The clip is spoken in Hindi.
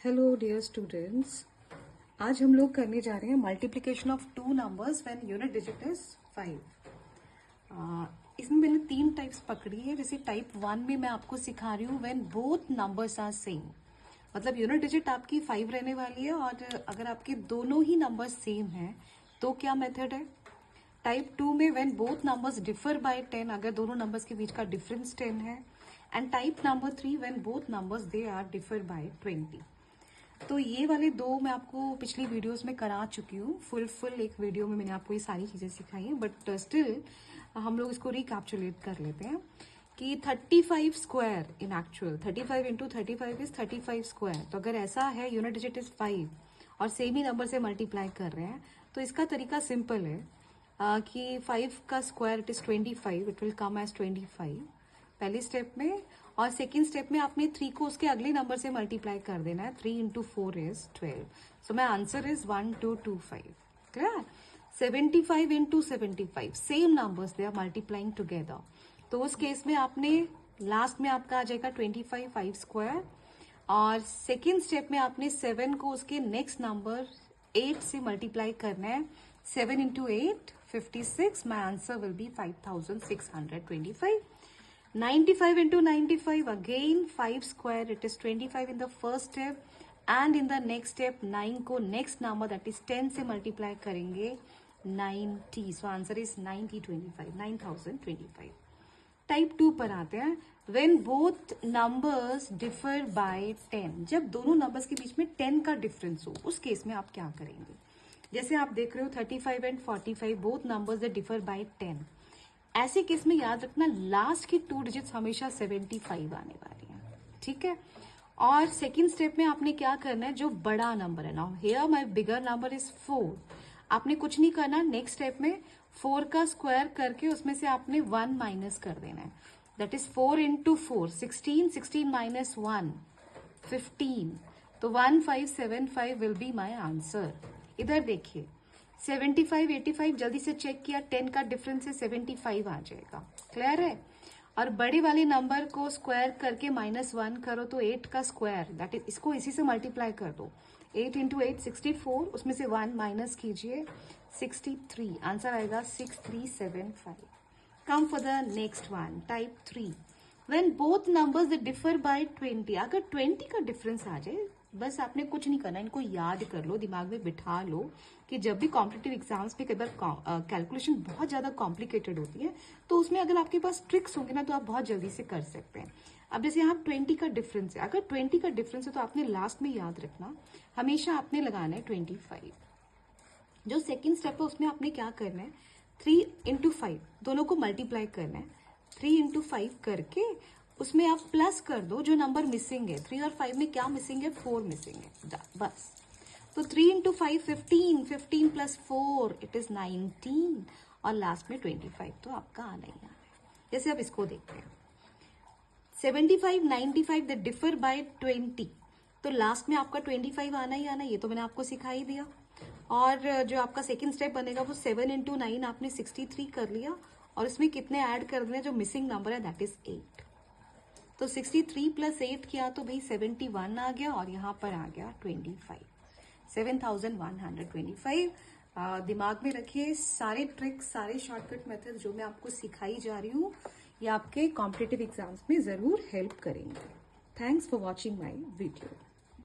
हेलो डियर स्टूडेंट्स, आज हम लोग करने जा रहे हैं multiplication of two numbers when unit digit is 5। इसमें मैंने 3 टाइप्स पकड़ी है। जैसे टाइप 1 में मैं आपको सिखा रही हूँ when both numbers are same, मतलब यूनिट डिजिट आपकी 5 रहने वाली है और अगर आपके दोनों ही नंबर्स सेम हैं तो क्या मेथड है। टाइप 2 में when both numbers differ by 10, अगर दोनों नंबर्स के बीच का डिफरेंस 10 है। And type number 3 when both numbers they are differ by 20। तो ये वाले दो मैं आपको पिछली वीडियोस में करा चुकी हूँ। फुल एक वीडियो में मैंने आपको ये सारी चीजें सिखाई हैं, बट स्टिल हम लोग इसको रिकैप्चुलेट कर लेते हैं कि 35 square in actual 35 into 35 is 35 square. तो अगर ऐसा है यूनिट डिजिट इज 5 और सेम ही नंबर से मल्टीप्लाई कर रहे हैं तो इसका तरीका सिंपल है कि 5 का square it is 25, it will come as 25 पहले स्टेप में। और सेकेंड स्टेप में आपने 3 को उसके अगले नंबर से मल्टीप्लाई कर देना है। 3 into 4 is 12। So my answer is 1225। Clear. 75 into 75 same numbers they are multiplying together. तो उस केस में आपने लास्ट में आपका आ जाएगा 25 5 स्क्वायर। और सेकेंड स्टेप में आपने 7 को उसके नेक्स्ट नंबर 8 से मल्टीप्लाई करना है। 7 into 8 56। My answer will be 5625। 95 into 95 again 5 square, it is 25 in the first step and in the next step 9 को next number that is 10 से multiply करेंगे 90। so answer is 9025 9025। टाइप 2 पर आते हैं। when both numbers differ by 10, जब दोनों नंबर्स के बीच में 10 का डिफरेंस हो उस केस में आप क्या करेंगे। जैसे आप देख रहे हो 35 and 45 both numbers they differ by 10। ऐसे केस में याद रखना लास्ट की 2 डिजिट्स हमेशा 75 आने वाली हैं, ठीक है। और सेकेंड स्टेप में आपने क्या करना है, जो बड़ा नंबर है ना, here my bigger number is 4। आपने कुछ नहीं करना, नेक्स्ट स्टेप में 4 का स्क्वायर करके उसमें से आपने 1 माइनस कर देना है। That is 4 into 4 16, 16 minus 1 15। तो 1575 विल बी माई आंसर। इधर देखिए 75 85 जल्दी से चेक किया, 10 का डिफरेंस है 75 आ जाएगा। क्लियर है। और बड़े वाले नंबर को स्क्वायर करके -1 करो तो 8 का स्क्वायर दैट इज, इसको इसी से मल्टीप्लाई कर दो। 8 इंटू 8 64, उसमें से 1 माइनस कीजिए 63। आंसर आएगा 6375। Come for the next one type 3। When both numbers they differ by 20, अगर 20 का डिफरेंस आ जाए बस आपने कुछ नहीं करना, इनको याद कर लो, दिमाग में बिठा लो कि जब भी कॉम्पिटिटिव एग्जाम्स में कई बार कैलकुलेशन बहुत ज्यादा कॉम्प्लिकेटेड होती है तो उसमें अगर आपके पास ट्रिक्स होंगे ना तो आप बहुत जल्दी से कर सकते हैं। अब जैसे यहाँ 20 का डिफरेंस है, अगर 20 का डिफरेंस है तो आपने लास्ट में याद रखना हमेशा आपने लगाना है 25। जो सेकेंड स्टेप है उसमें आपने क्या करना है, 3 इंटू 5 दोनों को मल्टीप्लाई करना है। 3 इंटू 5 करके उसमें आप प्लस कर दो जो नंबर मिसिंग है। 3 और 5 में क्या मिसिंग है, 4 मिसिंग है बस। तो 3 इंटू 5 15, 15 प्लस 4 इट इज 19 और लास्ट में 25। तो आपका आना ही आना है। जैसे अब इसको देखते हैं 75 95 दे डिफर बाय 20, तो लास्ट में आपका 25 आना ही आना, ये तो मैंने आपको सिखा ही दिया। और जो आपका सेकेंड स्टेप बनेगा वो 7 इंटू 9 आपने 63 कर लिया और इसमें कितने ऐड कर दिए, जो मिसिंग नंबर है दैट इज 8। तो 63 प्लस 8 किया तो भाई 71 आ गया और यहाँ पर आ गया 25, 7125। दिमाग में रखिए सारे ट्रिक्स सारे शॉर्टकट मेथड जो मैं आपको सिखाई जा रही हूँ ये आपके कॉम्पिटिटिव एग्जाम्स में जरूर हेल्प करेंगे। Thanks for watching my video.